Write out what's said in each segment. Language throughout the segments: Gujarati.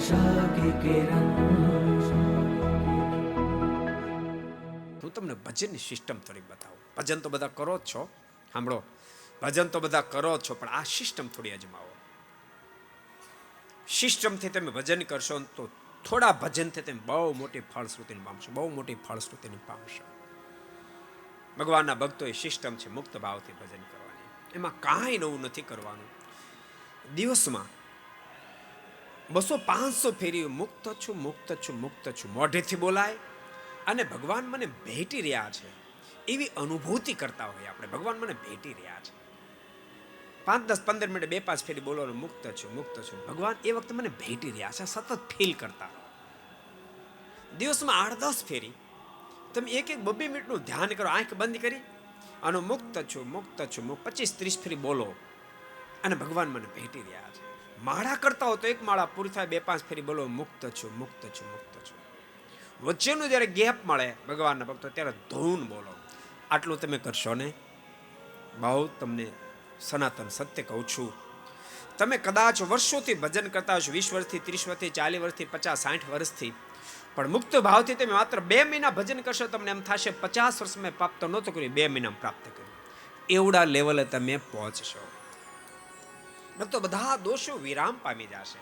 आशा की किरण। હું તમને ભજનની સિસ્ટમ થોડી બતાવું. ભજન તો બધા કરો જ છો, સાંભળો, ભજન તો બધા કરો જ છો, પણ આ સિસ્ટમ થોડી અજમાવો. સિસ્ટમથી તમે ભજન કરશો તો થોડા ભજનથી તમે બહુ મોટી ફળશ્રુતિને પામશો, બહુ મોટી ફળશ્રુતિને પામશો. ભગવાનના ભક્તોએ સિસ્ટમ છે મુક્ત ભાવથી ભજન કરવાની. એમાં કાંઈ નવું નથી કરવાનું. દિવસમાં 200-500 ફેરી મુક્ત છું, મુક્ત છું, મુક્ત છું મોઢેથી બોલાય અને ભગવાન મને ભેટી રહ્યા છે એવી અનુભૂતિ કરતા હોય આપણે. ભગવાન મને ભેટી રહ્યા છે. 5, 10, 15 મિનિટ 2-5 ફેરી બોલવાનું, મુક્ત છું, મુક્ત છું. ભગવાન એ વખતે મને ભેટી રહ્યા છે, સતત ફીલ કરતા. દિવસમાં 8-10 ફેરી તમે 1-2 મિનિટનું ધ્યાન કરો, આંખ બંધ કરી અને મુક્ત છું, મુક્ત છું, 25-30 ફેરી બોલો અને ભગવાન મને ભેટી રહ્યા છે. માળા કરતા હો તો એક માળા પૂરી થાય 2-5 ફેરી બોલો, મુક્ત છું, મુક્ત છું, મુક્ત છું. વચ્ચેનું જ્યારે ગેપ મળે ભગવાનના ભક્તો ત્યારે ધૂન બોલો. આટલું તમે કરશો ને, બહુ તમને સનાતન સત્ય કહું છું, તમે કદાચ વર્ષોથી ભજન કરતા હશો, 20 વર્ષથી, 30 વર્ષથી, 40 વર્ષથી, 50-60 વર્ષથી, પણ મુક્ત ભાવથી તમે માત્ર 2 મહિના ભજન કરશો, તમને એમ થશે 50 વર્ષ મેં પ્રાપ્ત નહોતું કર્યું, 2 મહિનામાં પ્રાપ્ત કર્યું. એવડા લેવલે તમે પહોંચશો. ભક્તો બધા દોષો વિરામ પામી જશે.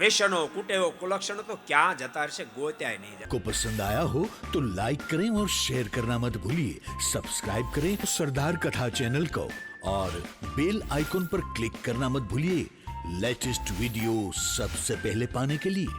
વેસનો, કુટેવો, કુલક્ષણો તો ક્યાં જતા રહેશે, ગોત્યાય નહીં જાય. को पसंद आया हो तो लाइक करें और शेयर करना मत भूलिए. सब्सक्राइब करें सरदार कथा चैनल को और बेल आइकॉन पर क्लिक करना मत भूलिए लेटेस्ट वीडियो सबसे पहले पाने के लिए.